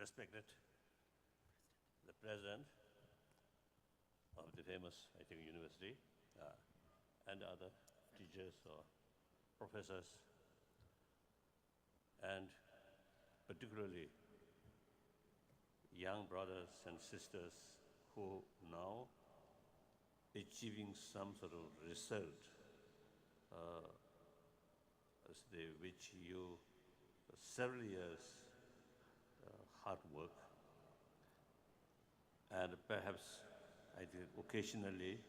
respected the president of the famous, I think, university, and other teachers or professors, and particularly young brothers and sisters who now achieving some sort of result which you several years hard work, and perhaps I think occasionally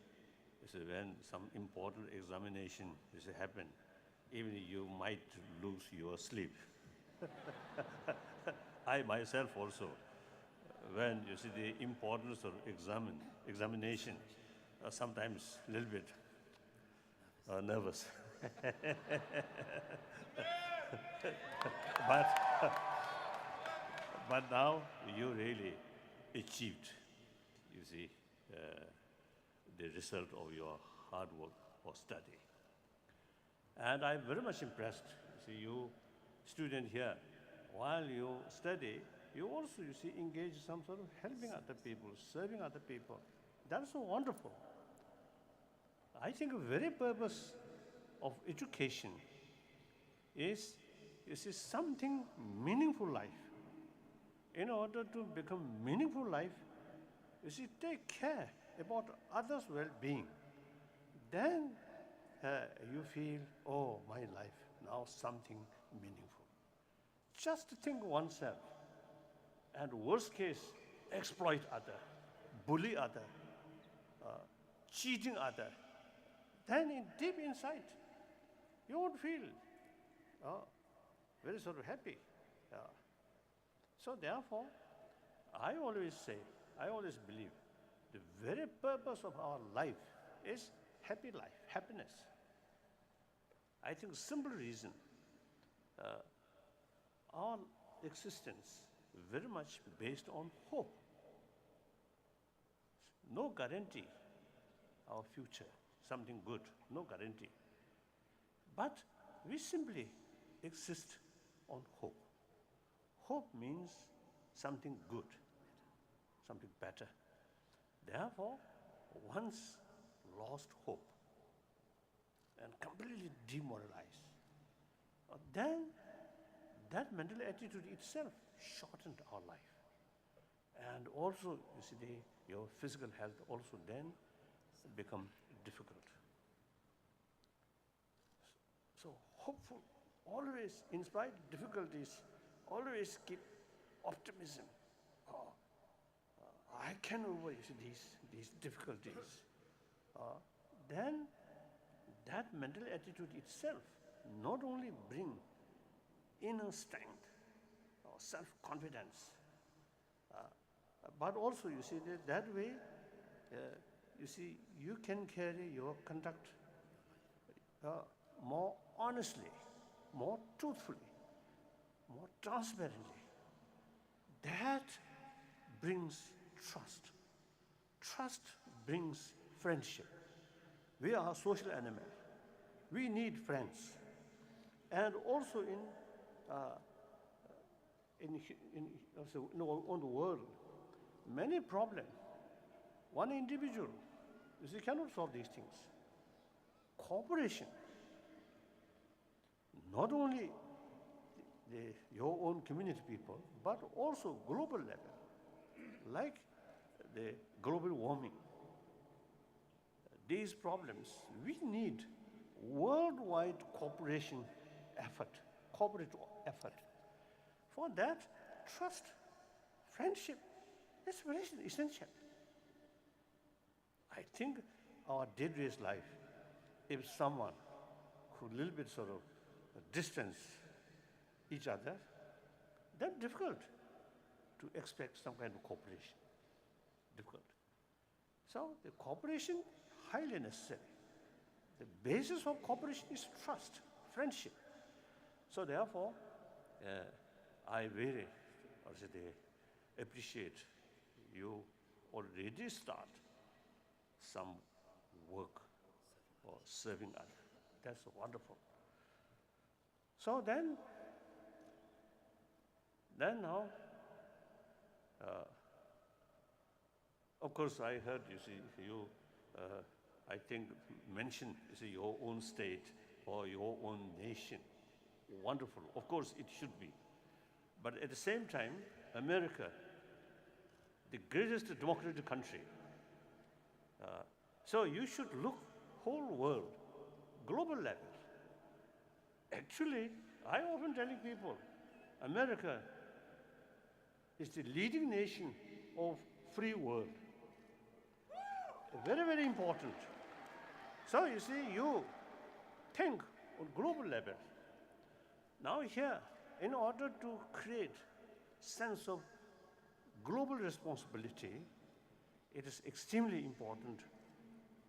when some important examination is happen, even you might lose your sleep. I myself also, when you see the importance of examination, sometimes a little bit nervous. but now you really achieved, you see, the result of your hard work or study. And I'm very much impressed. See, you student here, while you study, you also, you see, engage some sort of helping other people, serving other people. That's so wonderful. I think the very purpose of education is, you see, something meaningful life. In order to become meaningful life, you see, take care about others' well-being. Then you feel, oh, my life, now something meaningful. Just think oneself, and worst case, exploit other, bully other, cheating other. Then deep inside, you won't feel very sort of happy. So therefore, I always say, I always believe, the very purpose of our life is happy life, happiness. I think simple reason, our existence very much based on hope. No guarantee our future, something good, no guarantee. But we simply exist on hope. Hope means something good, something better. Therefore, once lost hope and completely demoralized, then that mental attitude itself shortened our life. And also, you see, your physical health also then become difficult. So hopeful, always, in spite of difficulties, always keep optimism. I can over these difficulties. Then that mental attitude itself not only bring inner strength or self-confidence, but also, you see, that way, you see, you can carry your conduct more honestly, more truthfully, more transparently. That brings trust. Trust brings friendship. We are a social animal. We need friends. And also on the world, many problems. One individual, you see, cannot solve these things. Cooperation, not only your own community people, but also global level, like the global warming. These problems, we need worldwide cooperation effort, corporate effort. For that, trust, friendship is very essential. I think our day-to-day life, if someone who a little bit sort of distance each other, then difficult to expect some kind of cooperation. Difficult. So the cooperation, highly necessary. The basis of cooperation is trust, friendship. So therefore, I really appreciate you already start some work or serving others. That's wonderful. So then now, Of course, I heard, you see, you, I think, mention, you see, your own state or your own nation. Wonderful. Of course, it should be. But at the same time, America, the greatest democratic country. So you should look whole world, global level. Actually, I often telling people, America is the leading nation of free world. Very, very important. So you see, you think on global level. Now here, in order to create sense of global responsibility, it is extremely important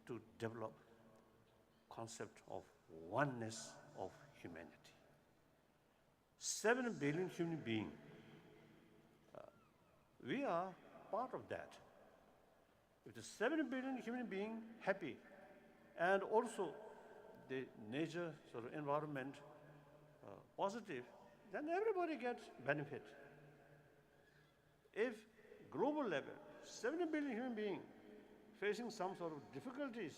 to develop concept of oneness of humanity. 7 billion human beings, we are part of that. If the 7 billion human beings happy, and also the nature, sort of environment positive, then everybody gets benefit. If global level, 70 billion human beings facing some sort of difficulties,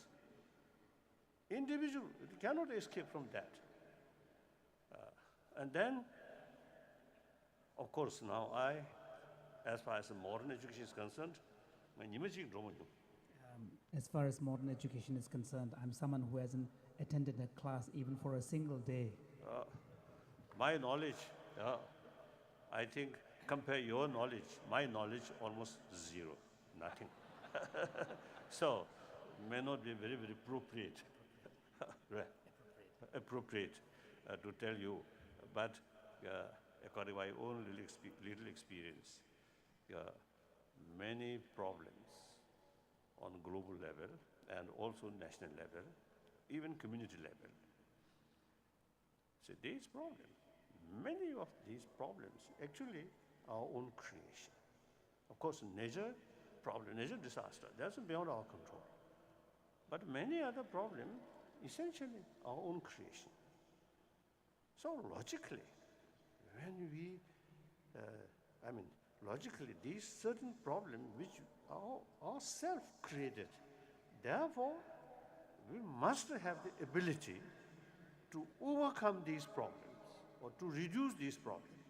individual cannot escape from that. And then, of course, now as far as the modern education is concerned, as far as modern education is concerned, I'm someone who hasn't attended a class even for a single day. My knowledge, I think, compare your knowledge, my knowledge almost zero, nothing. So, may not be very, very appropriate to tell you, but according to my own little experience, many problems on global level and also national level, even community level. So these problems, many of these problems actually our own creation. Of course, nature problem, nature disaster, that's beyond our control. But many other problems, essentially our own creation. So logically, when we, logically, these certain problems which are self-created, therefore, we must have the ability to overcome these problems or to reduce these problems,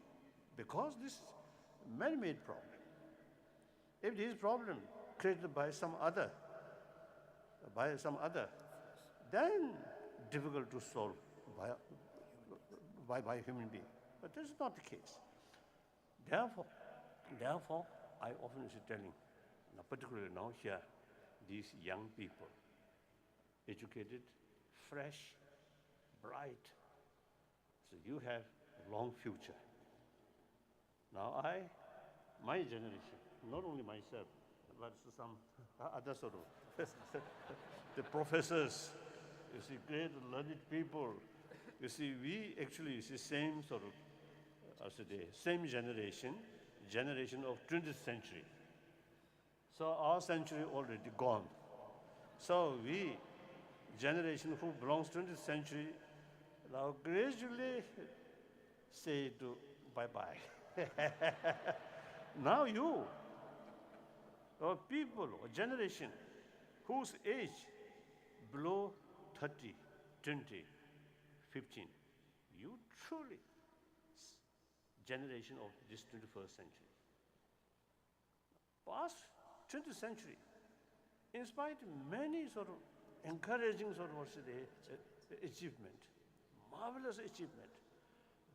because this is man-made problem. If these problems created by some other, then difficult to solve by human being. But this is not the case. Therefore, I often is telling, particularly now here, these young people, educated, fresh, bright, so you have a long future. Now my generation, not only myself, but some other sort of, the professors, you see, great learned people, you see, we actually, you see, same sort of, same generation of 20th century. So our century already gone. So we, generation who belongs to 20th century, now gradually say to bye-bye. Now you, or people, or generation, whose age below 30, 20, 15, you truly generation of this 21st century. Past 20th century, in spite of many sort of encouraging sort of achievement, marvelous achievement,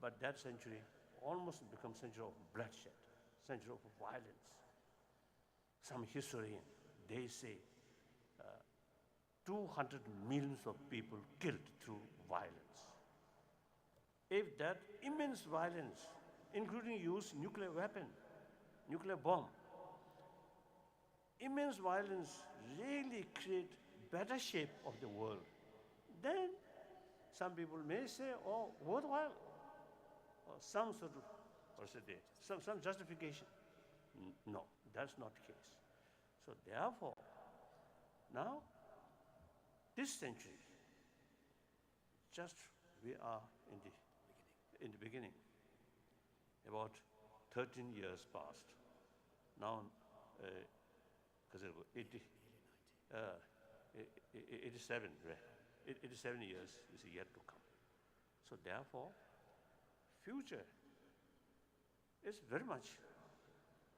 but that century almost becomes century of bloodshed, century of violence. Some historian, they say 200 millions of people killed through violence. If that immense violence, including use nuclear weapon, nuclear bomb, immense violence really create better shape of the world, then some people may say, oh, worthwhile, or some sort of, some justification. No, that's not the case. So therefore, now, this century, just we are in the beginning, about 13 years past. Now, because 87, right? 87 years is yet to come. So therefore, future is very much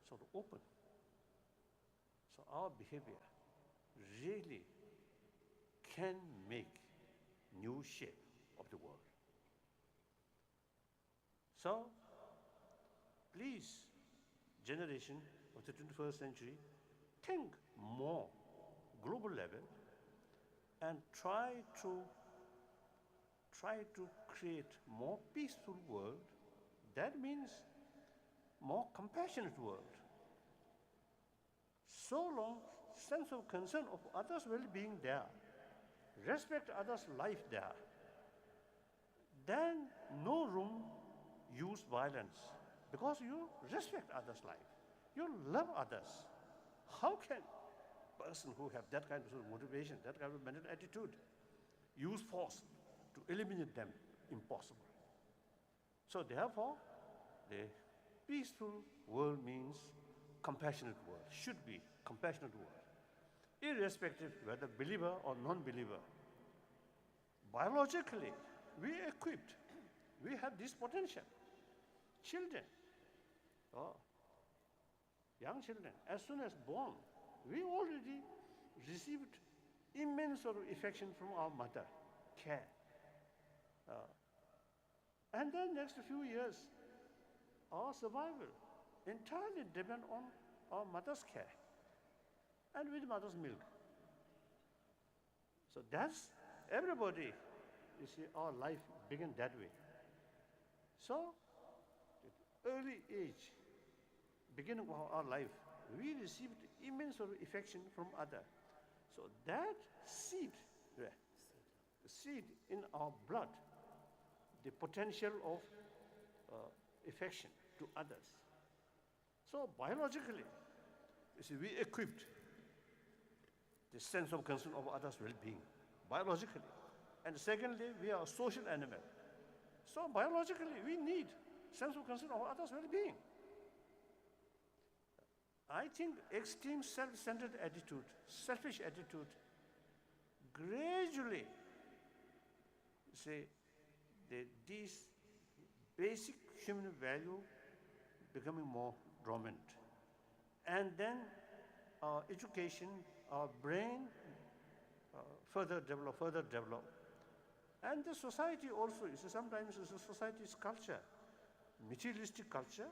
sort of open. So our behavior really can make new shape of the world. So please, generation of the 21st century, think more global level and try to create more peaceful world. That means more compassionate world. So long sense of concern of others' well-being there, respect others' life there, then no room use violence because you respect others' life, you love others. How can a person who have that kind of motivation, that kind of mental attitude, use force to eliminate them? Impossible. So therefore, the peaceful world means compassionate world, should be compassionate world, irrespective whether believer or non-believer. Biologically, we are equipped. We have this potential. Children, young children, as soon as born, we already received immense sort of affection from our mother, care. And then next few years, our survival entirely depend on our mother's care and with mother's milk. So that's everybody, you see, our life began that way. So, at early age, beginning of our life, we received immense sort of affection from others. So that seed, the seed in our blood, the potential of affection to others. So biologically, you see, we equipped the sense of concern of others' well-being, biologically. And secondly, we are a social animal. So biologically, we need sense of concern of others' well-being. I think extreme self-centered attitude, selfish attitude, gradually, say, these basic human value becoming more dominant. And then our education, our brain further develop. And the society also, you see, sometimes the society's culture, materialistic culture,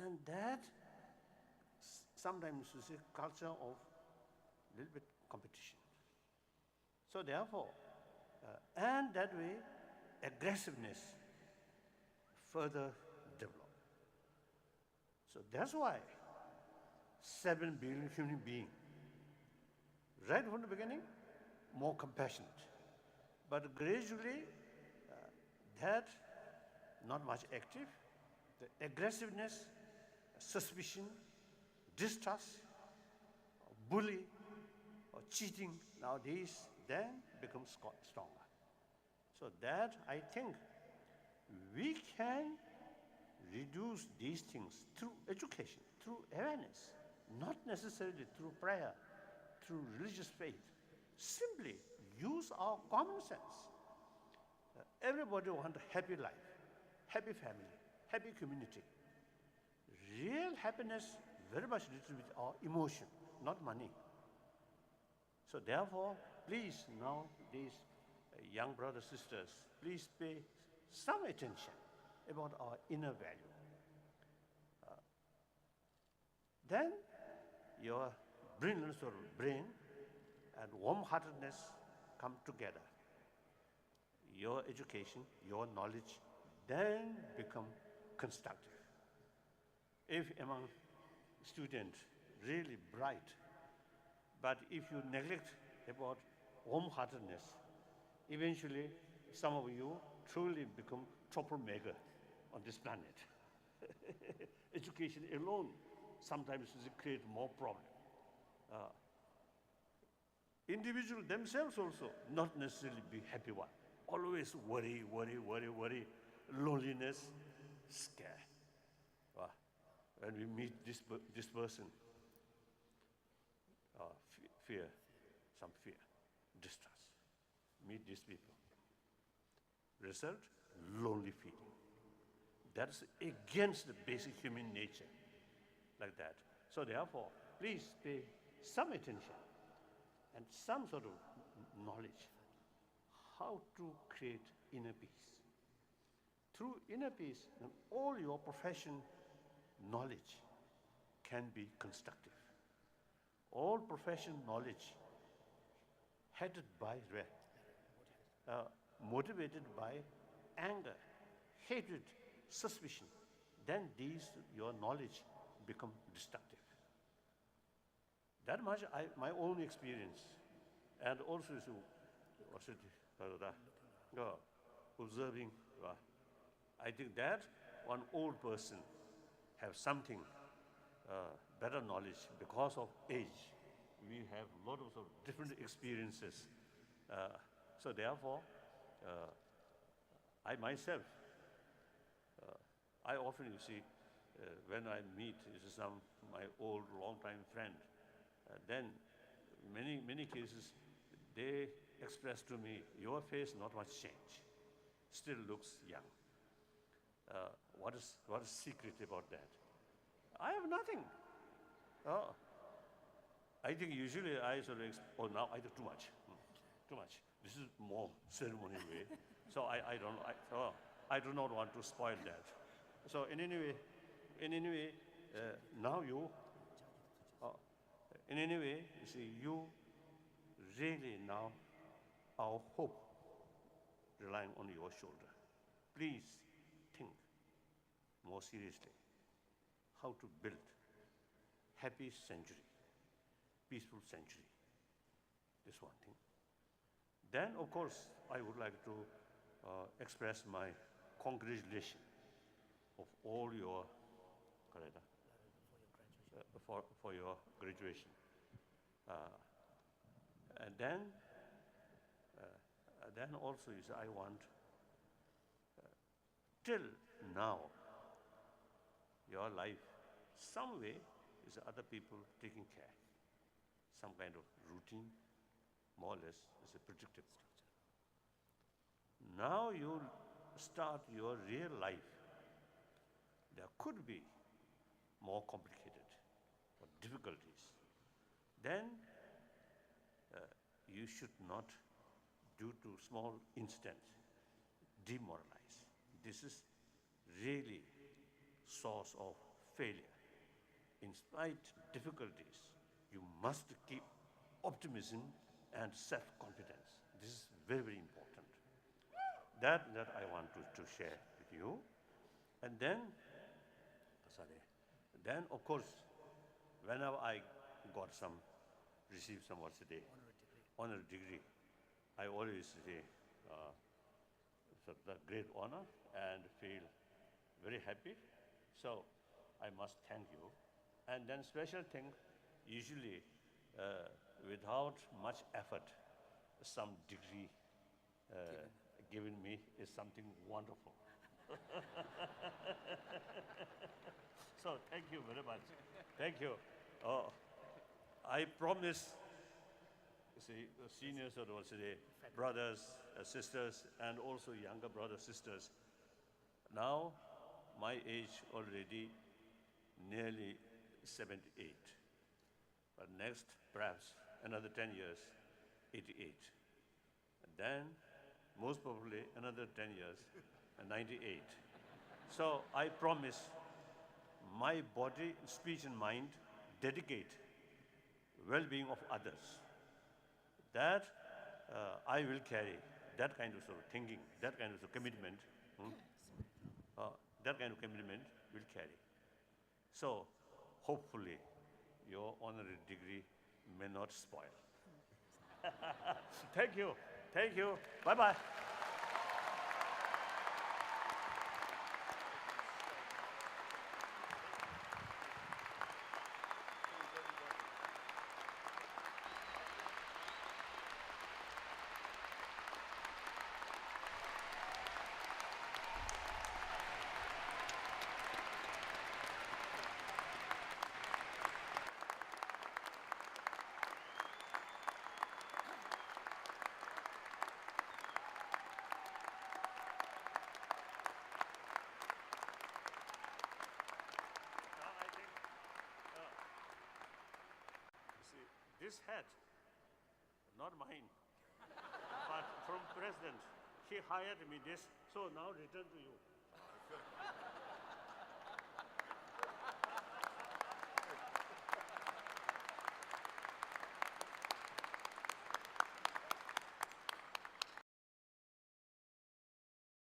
and that sometimes you see culture of little bit competition. So therefore, and that way, aggressiveness further develop. So that's why 7 billion human beings, right from the beginning, more compassionate. But gradually, that not much active, the aggressiveness, suspicion, distrust, bully, or cheating nowadays, then becomes stronger. So that, I think, we can reduce these things through education, through awareness, not necessarily through prayer, through religious faith. Simply use our common sense. Everybody wants a happy life, happy family, happy community. Real happiness very much related with our emotion, not money. So therefore, please now, these young brothers, sisters, please pay some attention about our inner value. Then your brilliance or brain and warm-heartedness come together. Your education, your knowledge, then become constructive. If among students really bright, but if you neglect about warm-heartedness, eventually some of you truly become troublemaker on this planet. Education alone sometimes create more problem. Individuals themselves also not necessarily be happy one. Always worry, loneliness, scare. when we meet this person, fear, some fear, distrust. Meet these people. Result, lonely feeling. That's against the basic human nature, like that. So therefore, please pay some attention and some sort of knowledge how to create inner peace. Through inner peace, all your profession knowledge can be constructive. All profession knowledge headed by motivated by anger, hatred, suspicion, then your knowledge become destructive. That much my own experience, and also observing. I think that one old person have something better knowledge because of age. We have lots of different experiences. So therefore, I myself, I often, you see, when I meet my old long-time friend, then many cases, they express to me, your face not much change, still looks young. What is secret about that? I have nothing. I think usually I sort of, now I do too much. Too much. This is more ceremonial way. So I do not want to spoil that. So in any way, now you see, you really now, our hope relying on your shoulder. Please think more seriously how to build happy century, peaceful century. This one thing. Then, of course, I would like to express my congratulations of all your for your graduation. And then also, you say, I want till now your life some way is other people taking care, some kind of routine, more or less is a predictive structure. Now you start your real life. There could be more complicated or difficulties. Then you should not, due to small incidents, demoralize. This is really source of failure. In spite of difficulties, you must keep optimism and self-confidence. This is very, very important. That I want to share with you. And then, of course, whenever I received some honor degree, I always say, it's a great honor and feel very happy. So I must thank you. And then special thing, usually without much effort, some degree given me is something wonderful. So thank you very much. Thank you. I promise, see, the seniors or also the brothers, sisters, and also younger brothers, sisters. Now, my age already nearly 78. But next, perhaps another 10 years, 88. And then, most probably another 10 years, 98. So I promise my body, speech, and mind dedicate well-being of others. That I will carry that kind of sort of thinking, that kind of commitment. That kind of commitment will carry. So hopefully your honorary degree may not spoil. Thank you. Thank you. Bye-bye. this hat, not mine, but from president. He hired me this, so now return to you.